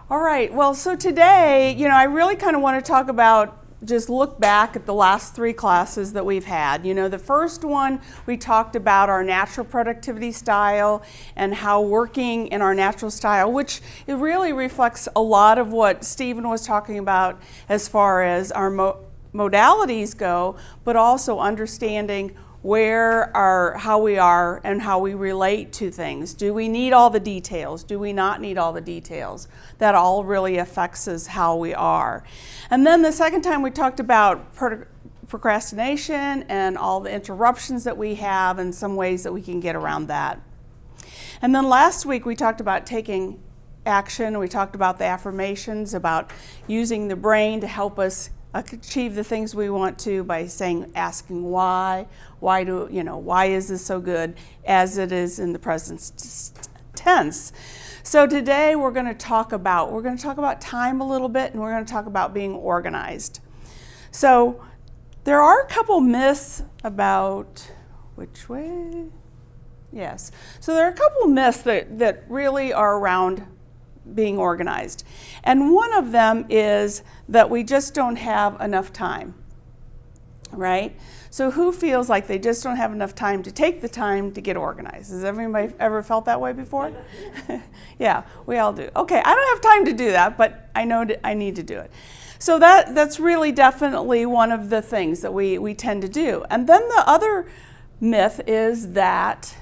All right, well, so today, I really kind of want to talk about, just look back at the last 3 classes that we've had. The first one, we talked about our natural productivity style and how working in our natural style, which it really reflects a lot of what Stephen was talking about as far as our modalities go, but also understanding how we are and how we relate to things. Do we need all the details? Do we not need all the details? That all really affects us how we are. And then the second time we talked about procrastination and all the interruptions that we have and some ways that we can get around that. And then last week we talked about taking action. We talked about the affirmations, about using the brain to help us achieve the things we want to by asking why is this so good, as it is in the present tense. So today we're going to talk about time a little bit, and we're going to talk about being organized. So there are a couple myths about which way. Yes. So there are a couple myths that really are around being organized. And one of them is that we just don't have enough time, right? So who feels like they just don't have enough time to take the time to get organized? Has everybody ever felt that way before? Yeah, we all do. Okay, I don't have time to do that, but I know I need to do it. So that's really definitely one of the things that we tend to do. And then the other myth is that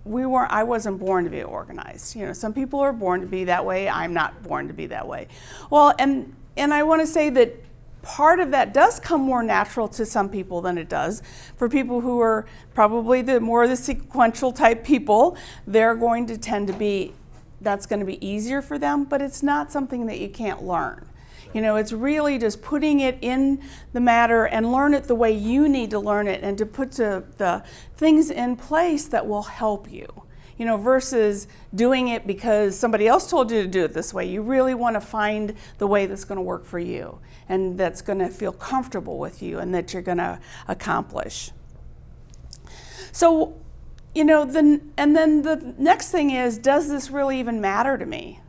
I wasn't born to be organized. Some people are born to be that way. I'm not born to be that way. Well, and I want to say that part of that does come more natural to some people than it does. For people who are probably the sequential type people, they're going to tend to be, that's going to be easier for them, but it's not something that you can't learn. It's really just putting it in the matter and learn it the way you need to learn it, and to put the things in place that will help you, versus doing it because somebody else told you to do it this way. You really want to find the way that's going to work for you and that's going to feel comfortable with you and that you're going to accomplish. So, and then the next thing is, does this really even matter to me?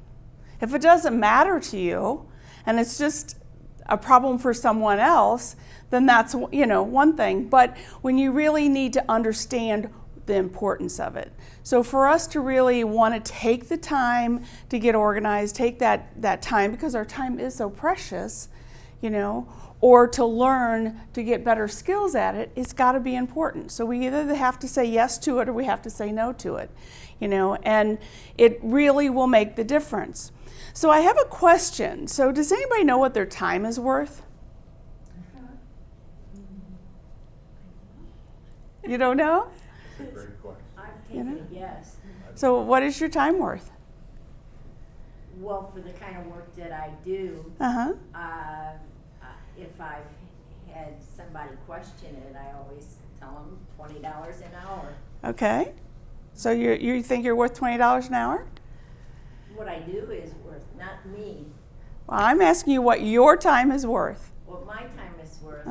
If it doesn't matter to you, and it's just a problem for someone else, then that's, one thing. But when you really need to understand the importance of it. So for us to really want to take the time to get organized, take that time, because our time is so precious, or to learn to get better skills at it, it's got to be important. So we either have to say yes to it or we have to say no to it, and it really will make the difference. So I have a question. So does anybody know what their time is worth? You don't know? That's a great question. I've taken a guess. So what is your time worth? Well, for the kind of work that I do, if I've had somebody question it, I always tell them $20 an hour. Okay. So you think you're worth $20 an hour? What I do is worth, not me. Well, I'm asking you what your time is worth. What my time is worth,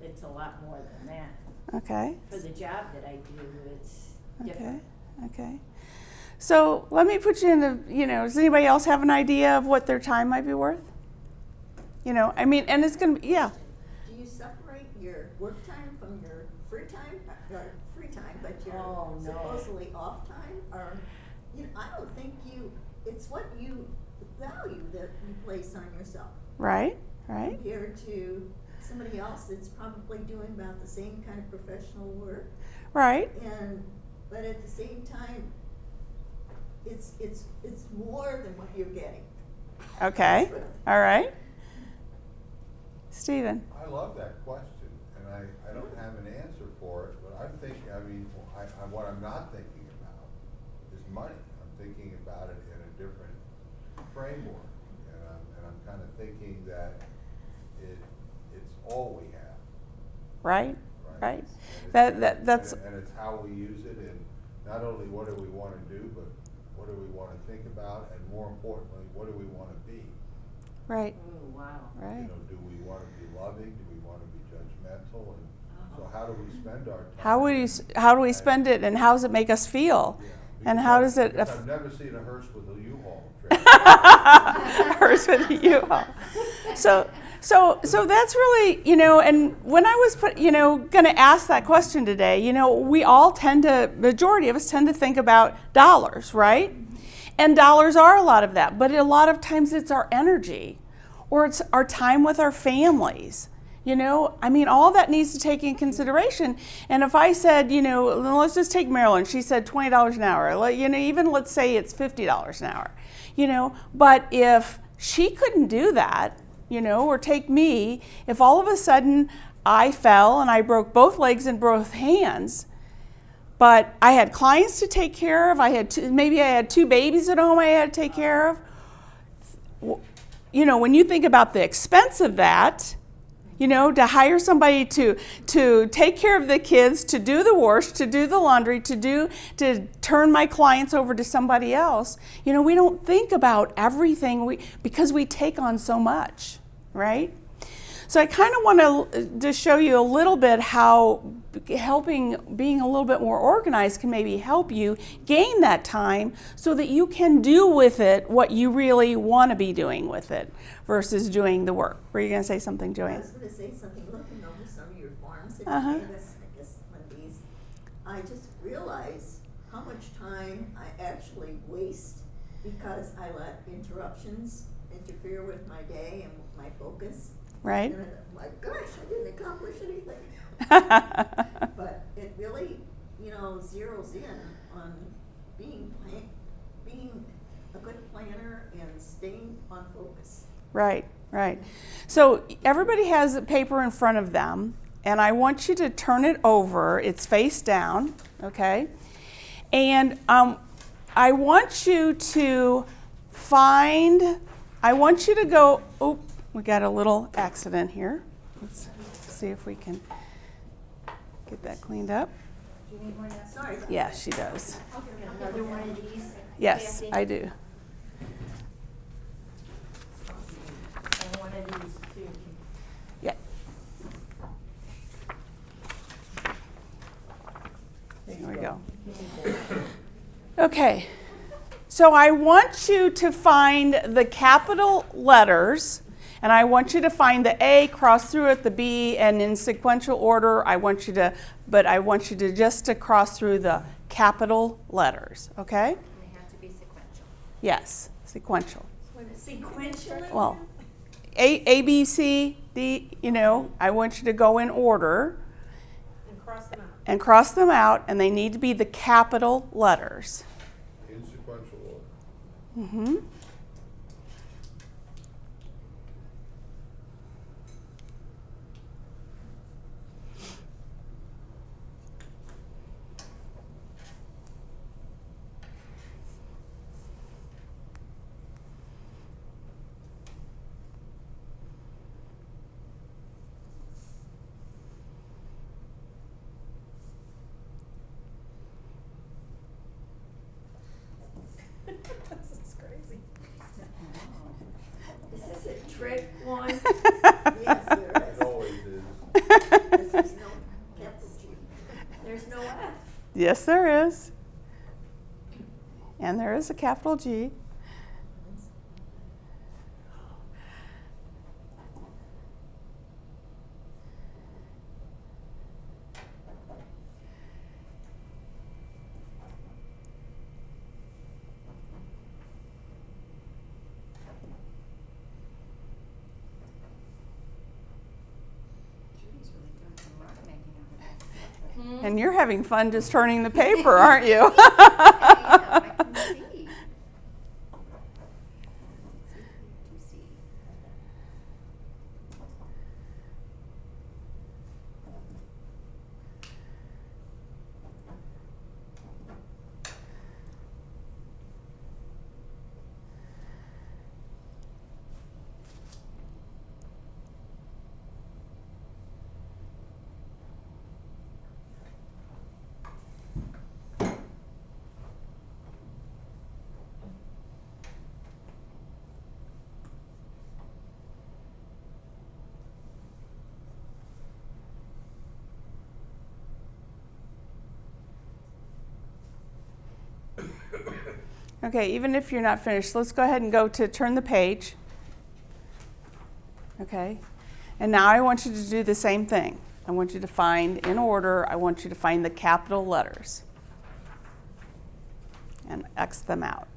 it's a lot more than that. Okay. For the job that I do, it's different. Okay. So let me put you in does anybody else have an idea of what their time might be worth? And it's going to be, yeah. Do you separate your work time from your free time? Free time, but your supposedly off time? Or, I don't think it's what you value that you place on yourself. Right. Compared to somebody else that's probably doing about the same kind of professional work. Right. But at the same time, it's more than what you're getting. Okay. All right. Stephen. I love that question, and I don't have an answer for it, but I'm thinking, what I'm not thinking about is money. I'm thinking about it in a different framework, and I'm kind of thinking that it's all we have. Right. And That's and it's how we use it, and not only what do we want to do, but what do we want to think about, and more importantly, what do we want to be? right. Oh, wow. Right. Do we want to be loving? Do we want to be judgmental? And so how do we spend our time? How do we spend it, and how does it make us feel? Yeah, And how does it Because I've never seen a hearse with a U-Haul trailer. Hers with you. So that's really, and when I was going to ask that question today, we all majority of us tend to think about dollars, right? And dollars are a lot of that, but a lot of times it's our energy or it's our time with our families. All that needs to take in consideration. And if I said, let's just take Marilyn, she said $20 an hour, even let's say it's $50 an hour, but if she couldn't do that, or take me, if all of a sudden I fell and I broke both legs and both hands, but I had clients to take care of, maybe I had 2 babies at home I had to take care of, when you think about the expense of that, to hire somebody to take care of the kids, to do the wash, to do the laundry, to turn my clients over to somebody else, we don't think about everything because we take on so much, right? So I kind of want to show you a little bit how being a little bit more organized can maybe help you gain that time so that you can do with it what you really want to be doing with it versus doing the work. Were you going to say something, Joanne? I was going to say something, looking over some of your forms that Uh-huh. you gave us, I guess, one of these, I just realized how much time I actually waste because I let interruptions interfere with my day and with my focus. Right? And I'm like, gosh, I didn't accomplish anything. But it really, zeroes in on being a good planner and staying on focus. Right. So everybody has a paper in front of them, and I want you to turn it over. It's face down, okay? And I want you to go, we got a little accident here. Let's see if we can get that cleaned up. Do you need one of those? Sorry. Yeah, she does. Another one of these? Yes, Kathy? I do. And one of these too. Yeah. There we go. Okay. So I want you to find the capital letters, and I want you to find the A, cross through it, the B, and in sequential order, I want you to just to cross through the capital letters, okay? They have to be sequential. Yes, sequential. Sequentially? Well, A, B, C, D, I want you to go in order. And cross them out, and they need to be the capital letters. In sequential order. Mm-hmm. This is crazy. Is this a trick one? Yes, there It is. always is. This is no capital G. There's no F. Yes, there is. And there is a capital G. Julie's really doing some rock making over there. And you're having fun just turning the paper, aren't you? I can see. See. Okay, even if you're not finished, let's go ahead and go to turn the page. Okay, and now I want you to do the same thing. I want you to find, in order, I want you to find the capital letters and X them out.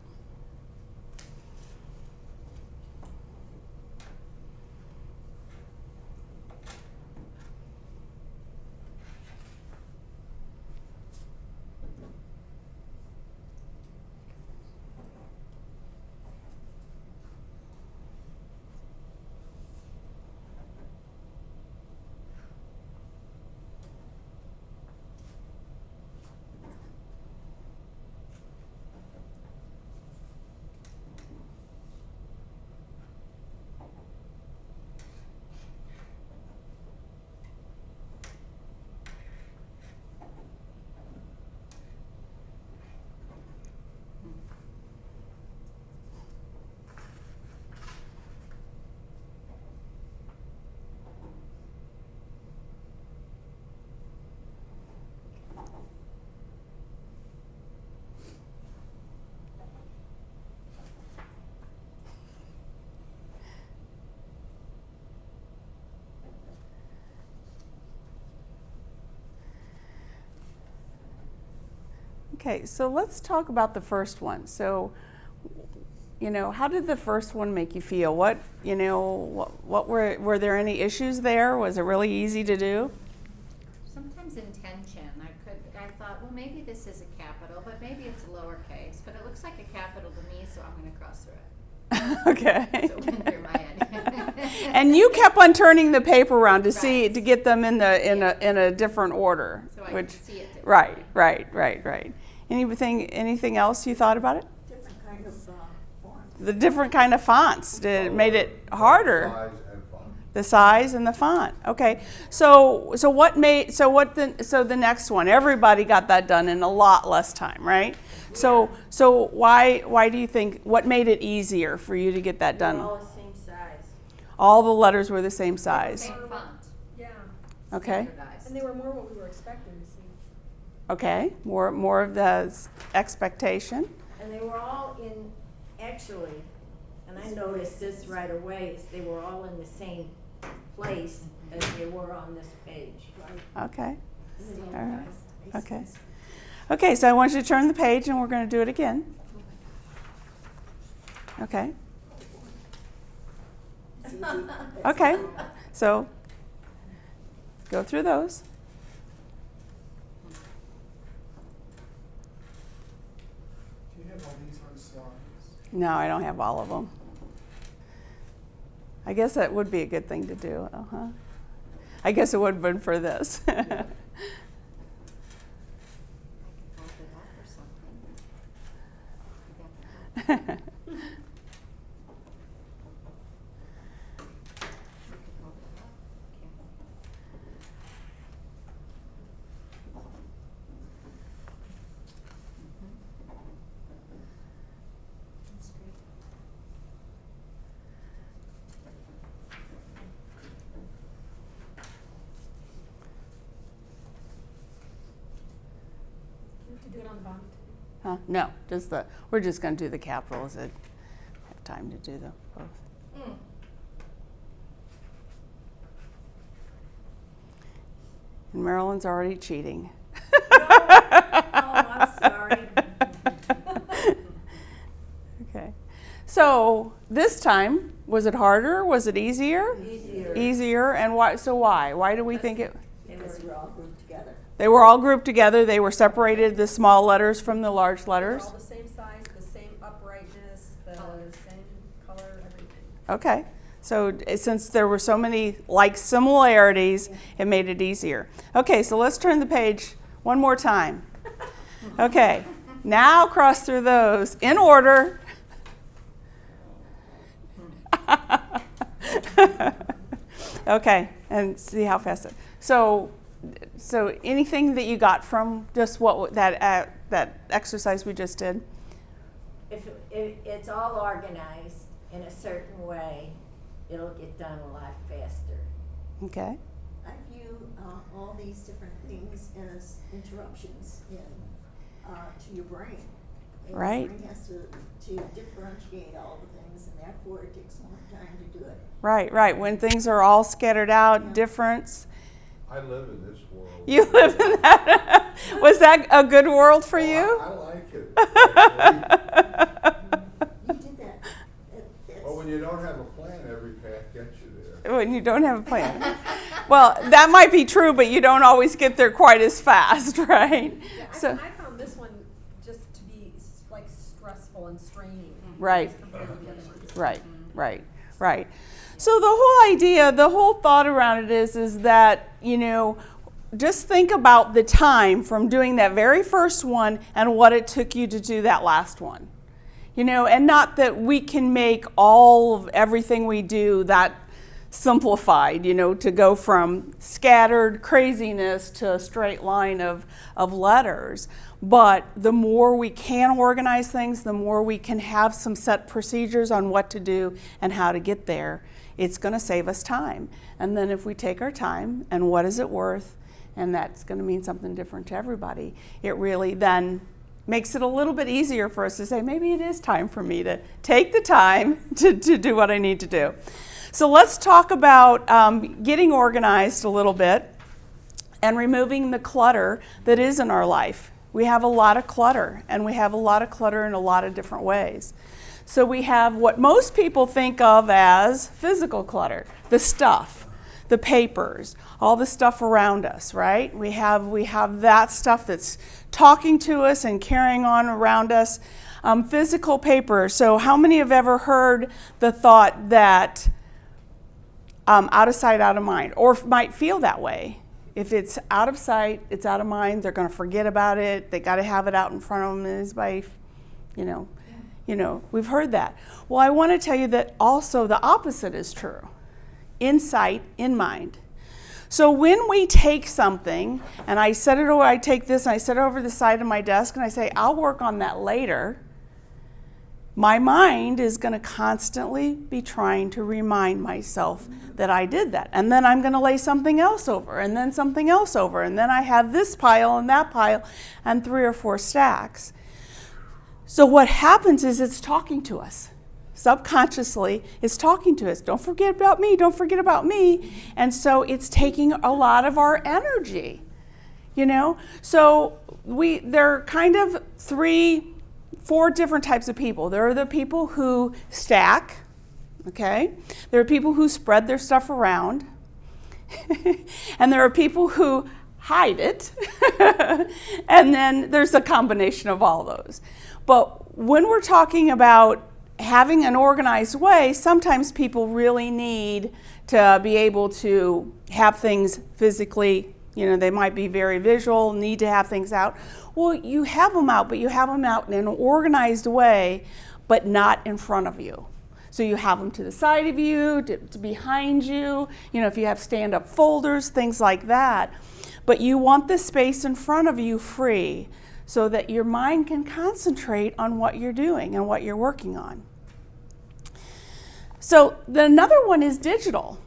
Okay, so let's talk about the first one. So, how did the first one make you feel? What were there any issues there? Was it really easy to do? Sometimes intention. I thought, well, maybe this is a capital, but maybe it's a lowercase. But it looks like a capital to me, so I'm going to cross through it. Okay. So it went through my head. And you kept on turning the paper around to see Right. to get them in a different order. So I could see it Right. Anything else you thought about it? Different kind of font. The different kind of fonts made it harder. Size and font. The size and the font. Okay. So the next one, everybody got that done in a lot less time, right? So why do you think, what made it easier for you to get that They're done? all the same size. All the letters were the same size. Same font. Yeah, Okay. Standardized. and they were more what we were expecting to see. Okay. More of the expectation. And they were all in, actually, and I noticed this right away, is they were all in the same place as they were on this page. Okay. Same All right. size. Okay. Okay, so I want you to turn the page and we're going to do it again. Okay. It's easy. It's Okay. easy. So go through those. Do you have all these on slides? No, I don't have all of them. I guess that would be a good thing to do. I guess it would have been for this. I could hold it up or something. We could hold it up. That's great. You have to do it on the bottom too. Huh? No, we're just going to do the capitals. I have time to do them both. And Marilyn's already cheating. I'm sorry. Okay. So this time, was it harder? Was it easier? Easier. Easier. And why? So why? Why do we think it? Because we're all grouped together. They were all grouped together. They were separated, the small letters from the large They're letters. all the same size, the same uprightness, the same color, everything. Okay. So since there were so many similarities, it made it easier. Okay, so let's turn the page one more time. Okay. Now cross through those in order. Okay, and see how fast it. So anything that you got from just that exercise we just did? If it's all organized in a certain way, it'll get done a lot faster. Okay. I view all these different things as interruptions to your brain. And Right. your brain has to differentiate all the things, and therefore it takes more time to do it. Right. When things are all scattered out, Yeah. different. I live in this world. You live in that. Was that a good world for you? I like it. actually. You did that. But when you don't have a plan, every path gets you there. When you don't have a plan. Well, that might be true, but you don't always get there quite as fast, right? Yeah, So, I found this one just to be like stressful and straining. Right. as compared to the other ones. right. So the whole idea, the whole thought around it is that, just think about the time from doing that very first one and what it took you to do that last one. And not that we can make all of everything we do that simplified, to go from scattered craziness to a straight line of letters. But the more we can organize things, the more we can have some set procedures on what to do and how to get there. It's going to save us time. And then if we take our time and what is it worth, and that's going to mean something different to everybody, it really then makes it a little bit easier for us to say, maybe it is time for me to take the time to do what I need to do. So let's talk about getting organized a little bit and removing the clutter that is in our life. We have a lot of clutter, and we have a lot of clutter in a lot of different ways. So we have what most people think of as physical clutter, the stuff, the papers, all the stuff around us, right? We have that stuff that's talking to us and carrying on around us. Physical paper. So how many have ever heard the thought that out of sight, out of mind, or might feel that way? If it's out of sight, it's out of mind, they're going to forget about it. They got to have it out in front of them. Is by, we've heard that. Well, I want to tell you that also the opposite is true. In sight, in mind. So when we take something, and I take this and I set it over the side of my desk and I say, I'll work on that later, my mind is going to constantly be trying to remind myself that I did that. And then I'm going to lay something else over, and then something else over, and then I have this pile and that pile and 3 or 4 stacks. So what happens is it's talking to us. Subconsciously, it's talking to us. Don't forget about me, don't forget about me. And so it's taking a lot of our energy, So there are kind of 4 different types of people. There are the people who stack, okay? There are people who spread their stuff around. And there are people who hide it. And then there's a combination of all those. But when we're talking about having an organized way, sometimes people really need to be able to have things physically, they might be very visual, need to have things out. Well, you have them out, but you have them out in an organized way, but not in front of you. So you have them to the side of you, to behind you, if you have stand-up folders, things like that. But you want the space in front of you free so that your mind can concentrate on what you're doing and what you're working on. So another one is digital.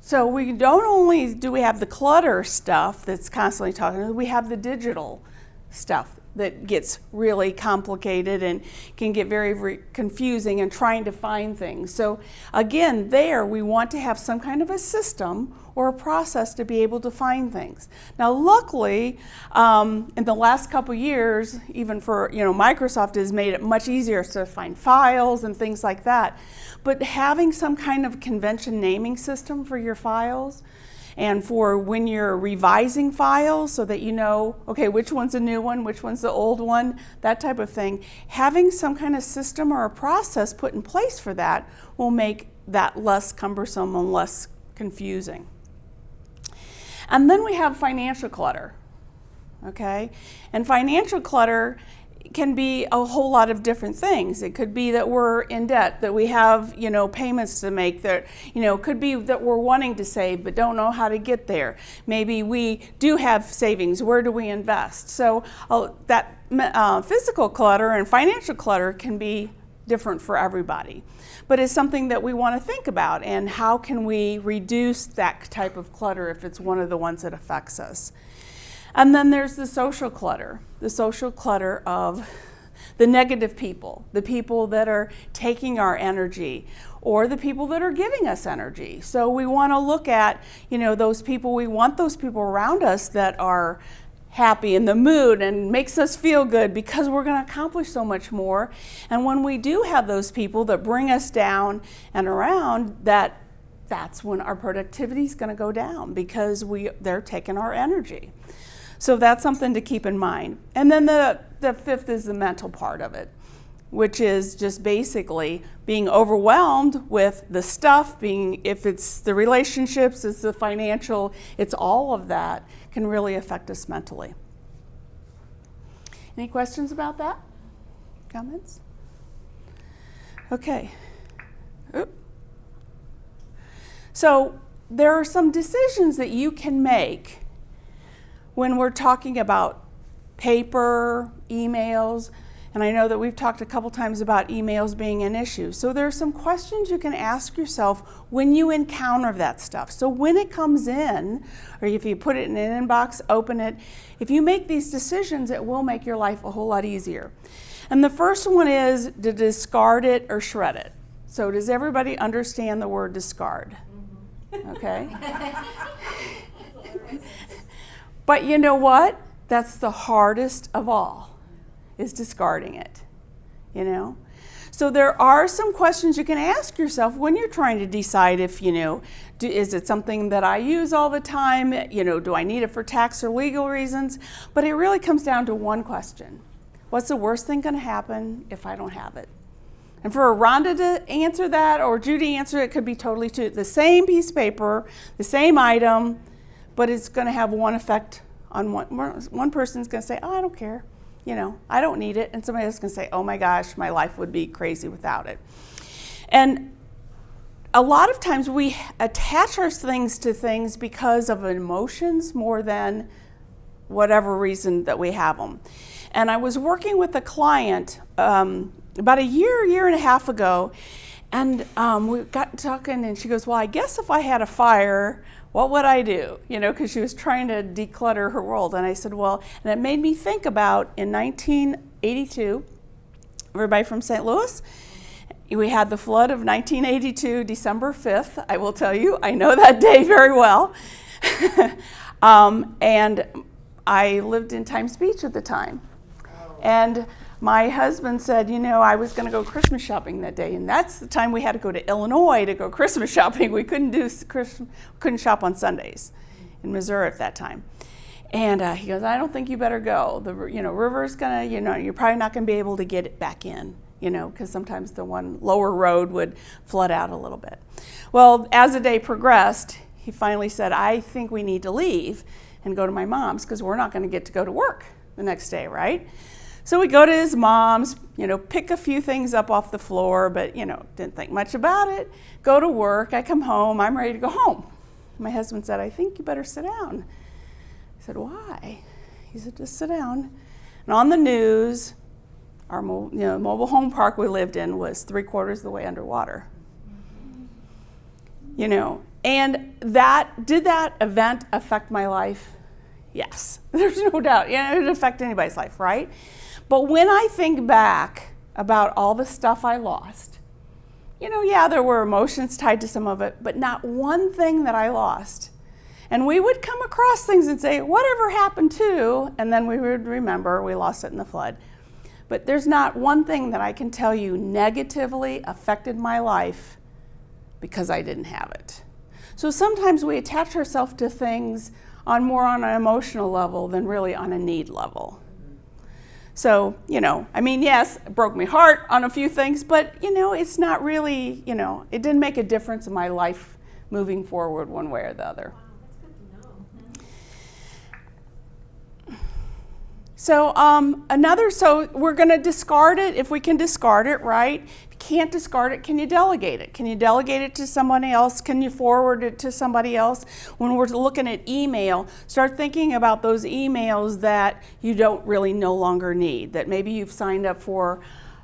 So we don't only do we have the clutter stuff that's constantly talking, we have the digital stuff that gets really complicated and can get very, very confusing and trying to find things. So again, there we want to have some kind of a system or a process to be able to find things. Now, luckily, in the last couple years, even for Microsoft has made it much easier to find files and things like that. But having some kind of convention naming system for your files, and for when you're revising files so that okay, which one's a new one, which one's the old one, that type of thing. Having some kind of system or a process put in place for that will make that less cumbersome and less confusing. And then we have financial clutter, okay? And financial clutter can be a whole lot of different things. It could be that we're in debt, that we have, payments to make, that, could be that we're wanting to save but don't know how to get there. Maybe we do have savings. Where do we invest? So that physical clutter and financial clutter can be different for everybody. But it's something that we want to think about, and how can we reduce that type of clutter if it's one of the ones that affects us. And then there's the social clutter of the negative people, the people that are taking our energy, or the people that are giving us energy. So we want to look at, those people, we want those people around us that are happy in the mood and makes us feel good, because we're going to accomplish so much more. And when we do have those people that bring us down and around, that's when our productivity is going to go down, because they're taking our energy. So that's something to keep in mind. And then the fifth is the mental part of it, which is just basically being overwhelmed with the stuff, if it's the relationships, it's the financial, it's all of that can really affect us mentally. Any questions about that? Comments? Okay. Oop. So there are some decisions that you can make when we're talking about paper, emails, and I know that we've talked a couple times about emails being an issue. So there are some questions you can ask yourself when you encounter that stuff. So when it comes in, or if you put it in an inbox, open it, if you make these decisions, it will make your life a whole lot easier. And the first one is to discard it or shred it. So does everybody understand the word discard? Okay. But you know what? That's the hardest of all, is discarding it, So there are some questions you can ask yourself when you're trying to decide if, is it something that I use all the time? Do I need it for tax or legal reasons? But it really comes down to one question. What's the worst thing going to happen if I don't have it? And for Rhonda to answer that, or Judy to answer it, could be totally the same piece of paper, the same item, but it's going to have one effect on one person's going to say, oh, I don't care. I don't need it. And somebody else can say, oh my gosh, my life would be crazy without it. And a lot of times we attach our things to things because of emotions more than whatever reason that we have them. And I was working with a client about a year and a half ago, and we got talking, and she goes, well, I guess if I had a fire, what would I do? Because she was trying to declutter her world. And I said, well, and it made me think about in 1982, everybody from St. Louis, we had the flood of 1982, December 5th. I will tell you, I know that day very well. And I lived in Times Beach at the time. And my husband said, I was going to go Christmas shopping that day, and that's the time we had to go to Illinois to go Christmas shopping. We couldn't shop on Sundays in Missouri at that time. And he goes, I don't think you better go. The river's gonna, you're probably not going to be able to get it back in, because sometimes the one lower road would flood out a little bit. Well, as the day progressed, he finally said, I think we need to leave and go to my mom's, because we're not going to get to go to work the next day, right? So we go to his mom's, pick a few things up off the floor, but, didn't think much about it. Go to work. I come home. I'm ready to go home. My husband said, I think you better sit down. I said, why? He said, just sit down. And on the news, our mobile home park we lived in was 3/4 of the way underwater. And did that event affect my life? Yes, there's no doubt. It didn't affect anybody's life, right? But when I think back about all the stuff I lost, there were emotions tied to some of it, but not one thing that I lost. And we would come across things and say, whatever happened to, and then we would remember we lost it in the flood. But there's not one thing that I can tell you negatively affected my life because I didn't have it. So sometimes we attach ourselves to things more on an emotional level than really on a need level. So, yes, it broke my heart on a few things, but, it's not really, it didn't make a difference in my life moving forward one way or the other. Wow, that's good to know. So we're going to discard it if we can discard it, right? If you can't discard it, can you delegate it? Can you delegate it to somebody else? Can you forward it to somebody else? When we're looking at email, start thinking about those emails that you don't really no longer need, that maybe you've signed up for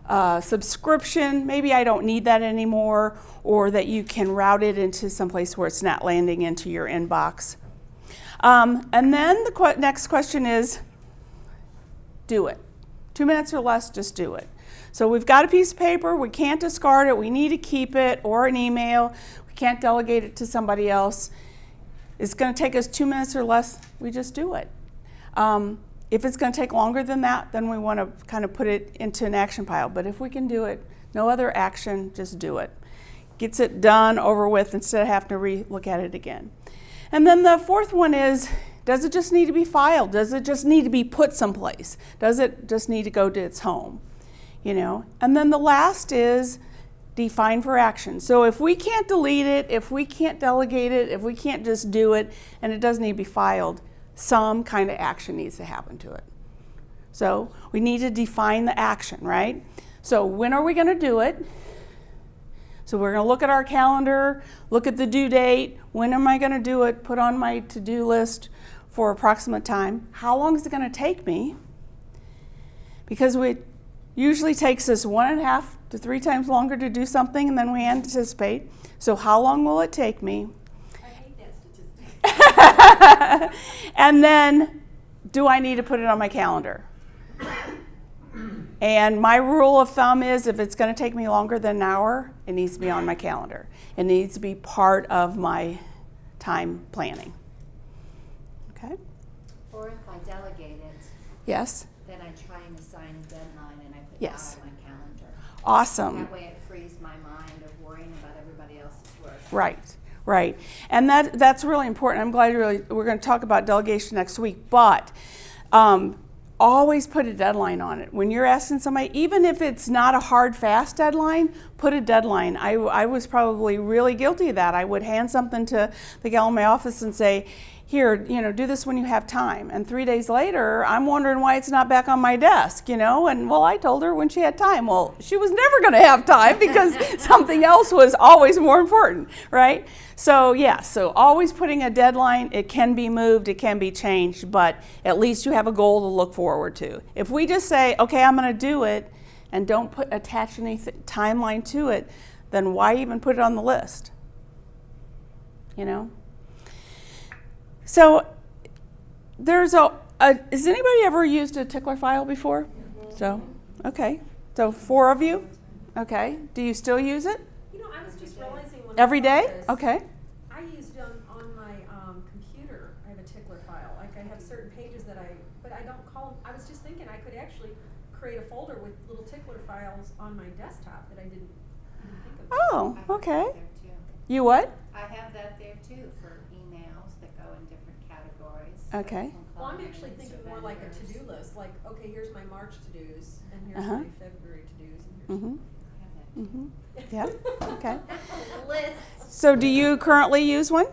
a subscription, maybe I don't need that anymore, or that you can route it into someplace where it's not landing into your inbox. And then the next question is, do it. 2 minutes or less, just do it. So we've got a piece of paper, we can't discard it, we need to keep it, or an email, we can't delegate it to somebody else. It's going to take us 2 minutes or less, we just do it. If it's going to take longer than that, then we want to kind of put it into an action pile. But if we can do it, no other action, just do it. Gets it done, over with, instead of having to re-look at it again. And then the fourth one is, does it just need to be filed? Does it just need to be put someplace? Does it just need to go to its home? You know? And then the last is define for action. So if we can't delete it, if we can't delegate it, if we can't just do it, and it doesn't need to be filed, some kind of action needs to happen to it. So we need to define the action, right? So when are we going to do it? So we're going to look at our calendar, look at the due date. When am I going to do it? Put on my to-do list for approximate time. How long is it going to take me? Because it usually takes us 1.5 to 3 times longer to do something than we anticipate. So how long will it take me? I hate that statistic. And then, do I need to put it on my calendar? And my rule of thumb is, if it's going to take me longer than an hour, it needs to be on my calendar. It needs to be part of my time planning. Okay? Or if I delegate it, Yes? then I try and assign a deadline and I put Yes. that on my calendar. Awesome. That way it frees my mind of worrying about everybody else's work. Right, right. And that's really important. I'm glad we're going to talk about delegation next week, but always put a deadline on it. When you're asking somebody, even if it's not a hard, fast deadline, put a deadline. I was probably really guilty of that. I would hand something to the gal in my office and say, here, do this when you have time. And 3 days later, I'm wondering why it's not back on my desk, And, well, I told her when she had time. Well, she was never going to have time because something else was always more important, right? So, yeah, so always putting a deadline. It can be moved, it can be changed, but at least you have a goal to look forward to. If we just say, okay, I'm going to do it, and don't attach any timeline to it, then why even put it on the list? So there's has anybody ever used a tickler file before? So, okay. So 4 of you? Okay. Do you still use it? I was just realizing when Every I saw day? this, Okay. I used it on my computer. I have a tickler file. Like I have certain pages but I don't call them. I was just thinking I could actually create a folder with little tickler files on my desktop that I didn't even think of. Oh, I have okay. that there too. You what? I have that there too for emails that go in different categories. Okay. From Well, I'm clients actually thinking or more like a vendors. to-do list. Like, okay, here's my March to-dos, and here's Uh-huh. my February to-dos, and here's. Mm-hmm. I have that too. Mm-hmm. Yeah. Okay. List. So do you currently use one?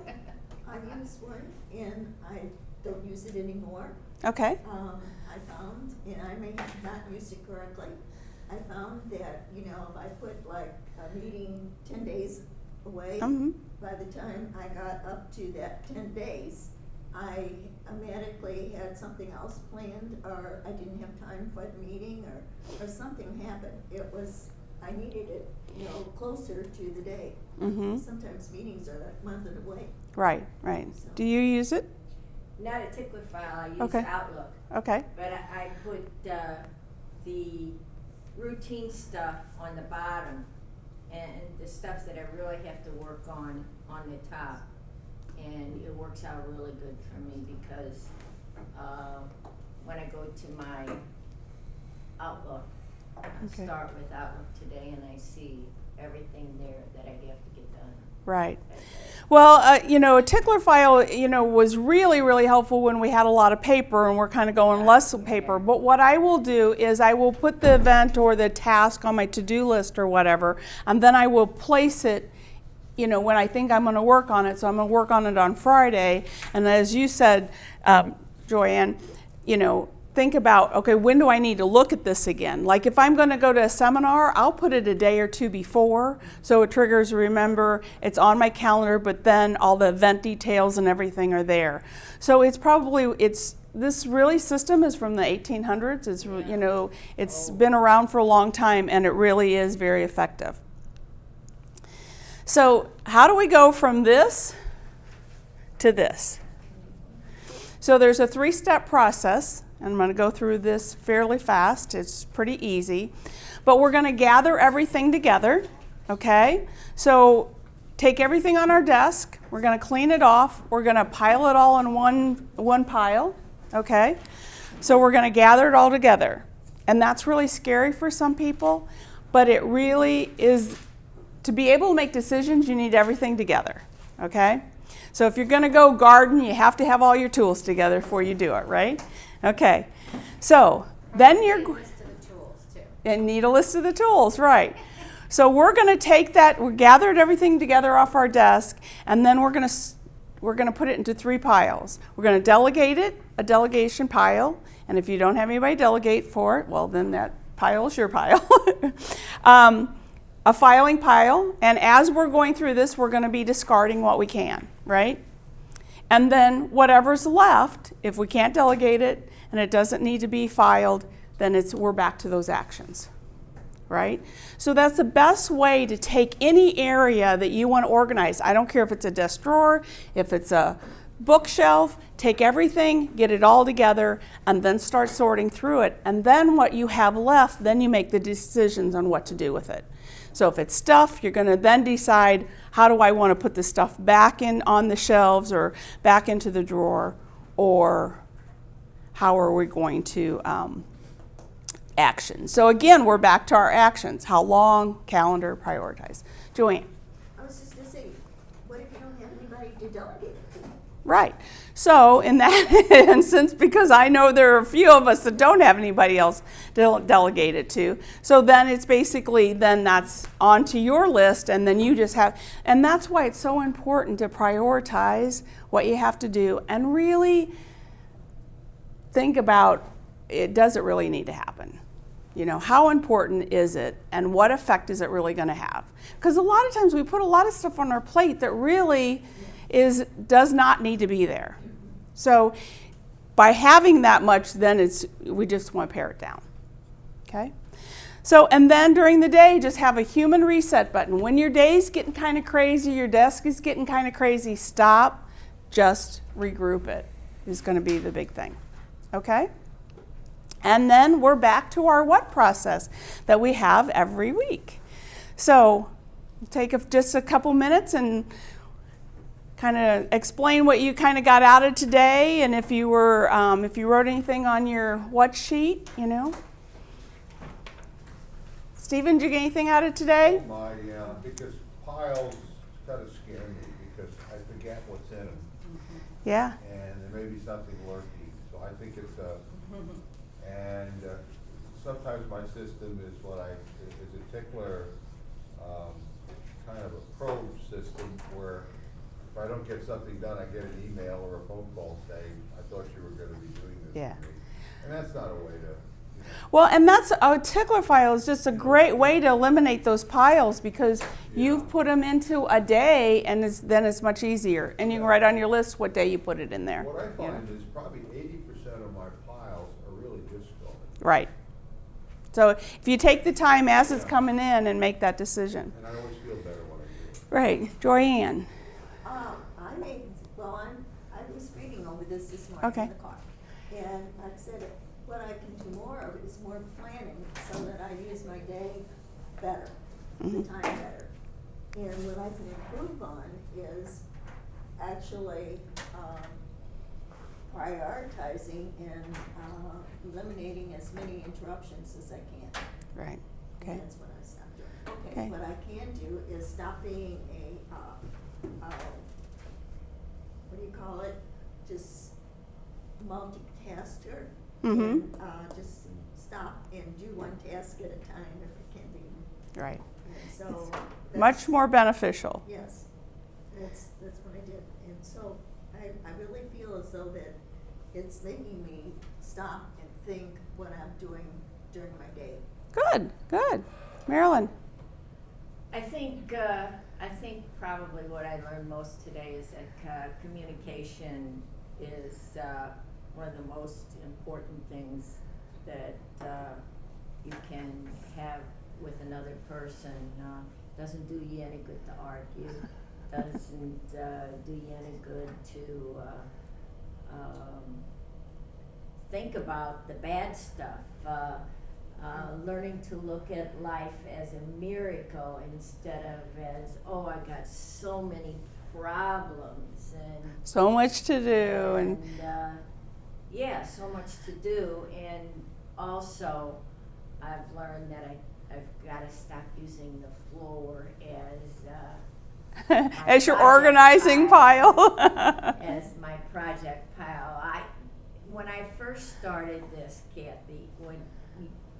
I use one and I don't use it anymore. Okay. I found, and I may have not used it correctly, I found that, if I put like a meeting 10 days away, Mm-hmm. by the time I got up to that 10 days, I automatically had something else planned, or I didn't have time for the meeting, or something happened. I needed it, closer to the day. Mm-hmm. Sometimes meetings are a month away. Right, right. Do you use it? Not a tickler file, I use Okay. Outlook, Okay. but I put the routine stuff on the bottom, and the stuff that I really have to work on the top. And it works out really good for me because when I go to my Outlook, I Okay. start with Outlook today and I see everything there that I have to get done. Right. Well, a tickler file, was really, really helpful when we had a lot of paper and we're kind of going less paper. But what I will do is I will put the event or the task on my to-do list or whatever, and then I will place it, when I think I'm going to work on it. So I'm going to work on it on Friday. And as you said, Joanne, think about, okay, when do I need to look at this again? Like if I'm going to go to a seminar, I'll put it a day or two before so it triggers remember, it's on my calendar, but then all the event details and everything are there. So this really system is from the 1800s. It's, it's been around for a long time and it really is very effective. So how do we go from this to this? So there's a 3-step process And I'm going to go through this fairly fast. It's pretty easy. But we're going to gather everything together, okay? So take everything on our desk. We're going to clean it off. We're going to pile it all in one pile, okay? So we're going to gather it all together. And that's really scary for some people, but it really is. To be able to make decisions, you need everything together, okay? So if you're going to go garden, you have to have all your tools together before you do it, right? Okay. So then you're Need a list of the tools too. and need a list of the tools, right? So we're going to take that. We gathered everything together off our desk, and then we're going to put it into 3 piles. We're going to delegate it, a delegation pile, and if you don't have anybody delegate for it, well, then that pile is your pile. A filing pile, and as we're going through this, we're going to be discarding what we can, right? And then whatever's left, if we can't delegate it and it doesn't need to be filed, then we're back to those actions, right? So that's the best way to take any area that you want to organize. I don't care if it's a desk drawer, if it's a bookshelf, take everything, get it all together, and then start sorting through it. And then what you have left, then you make the decisions on what to do with it. So if it's stuff, you're going to then decide, how do I want to put the stuff back in on the shelves or back into the drawer, or how are we going to action? So again, we're back to our actions. How long, calendar, prioritize. Joanne. I was just gonna say, what if you don't have anybody to delegate it to? Right. So in that instance, because I know there are a few of us that don't have anybody else to delegate it to, so then it's basically, then that's onto your list, and then you just have, and that's why it's so important to prioritize what you have to do and really think about, does it really need to happen? You know, how important is it, and what effect is it really going to have? Because a lot of times we put a lot of stuff on our plate that really does not need to be there. So by having that much, then we just want to pare it down. Okay? So, and then during the day, just have a human reset button. When your day's getting kind of crazy, your desk is getting kind of crazy, stop, just regroup it is going to be the big thing. Okay? And then we're back to our what process that we have every week. So take just a couple minutes and kind of explain what you kind of got out of today, and if you wrote anything on your what sheet, you know. Stephen, did you get anything out of today? Because piles kind of scare me because I forget what's in them. Yeah. And there may be something lurking, so I think it's and sometimes my system is a tickler, kind of a probe system where if I don't get something done, I get an email or a phone call saying, I thought you were going to be doing this Yeah. for me. And that's not a way to, Well, and that's a tickler file is just a great way to eliminate those piles, because you've put them into a day, and then it's much easier. And you can write on your list what day you put it in there. What I you know. find is probably 80% of my piles are really just gone. Right. So if you take the time as it's coming in and make that decision. And I always feel better when I do it. Right. Joanne. I was reading over this morning Okay. in the car. And I said, what I can do more of is more planning so that I use my day better, the time better. And what I can improve on is actually prioritizing and eliminating as many interruptions as I can. Right. Okay. And that's what I stopped doing. Okay. Okay, what I can do is stop being a, what do you call it? Just multitasker. Mm-hmm. And just stop and do one task at a time if it can be. Right. And so Much more beneficial. Yes, that's what I did. And so I really feel as though that it's making me stop and think what I'm doing during my day. Good. Good. Marilyn. I think probably what I learned most today is that communication is one of the most important things that you can have with another person. Doesn't do you any good to argue. Doesn't do you any good to think about the bad stuff. Learning to look at life as a miracle instead of as, oh, I got so many problems and So much to do, and yeah, so much to do. And also, I've learned that I've got to stop using the floor as as your project organizing pile. as my project pile. When I first started this, Kathy, when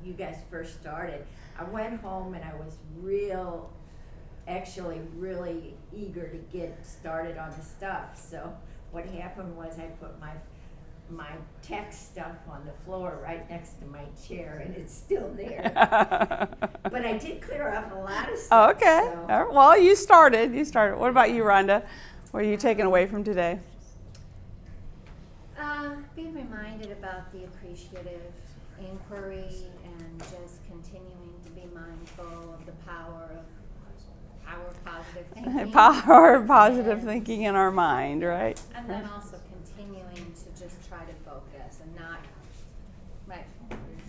you guys first started, I went home and I was really eager to get started on the stuff. So what happened was I put my tech stuff on the floor right next to my chair, and it's still there. But I did clear up a lot of stuff. Okay. So. All right. Well, you started. What about you, Rhonda? What are you taking away from today? Being reminded about the appreciative inquiry and just continuing to be mindful of the power of positive thinking. Power of positive And- thinking in our mind, right? And then also continuing to just try to focus and not,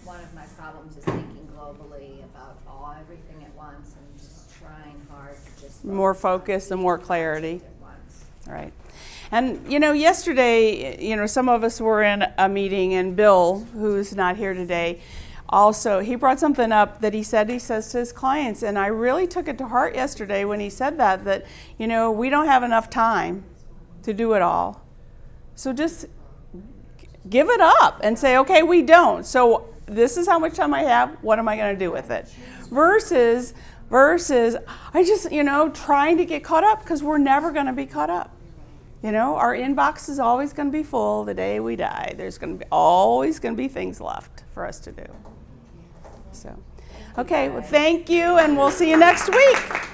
one of my problems is thinking globally about everything at once and just trying hard to just More on focus and each more project clarity. at once. Right. And, yesterday, some of us were in a meeting, and Bill, who's not here today, also, he brought something up that he says to his clients, and I really took it to heart yesterday when he said that, we don't have enough time to do it all. So just give it up and say, okay, we don't. So this is how much time I have. What am I going to do with it? Versus I just, trying to get caught up, because we're never going to be caught up. Our inbox is always going to be full the day we die. There's always going to be things left for us to do. So, okay, well, thank you, and we'll see you next week.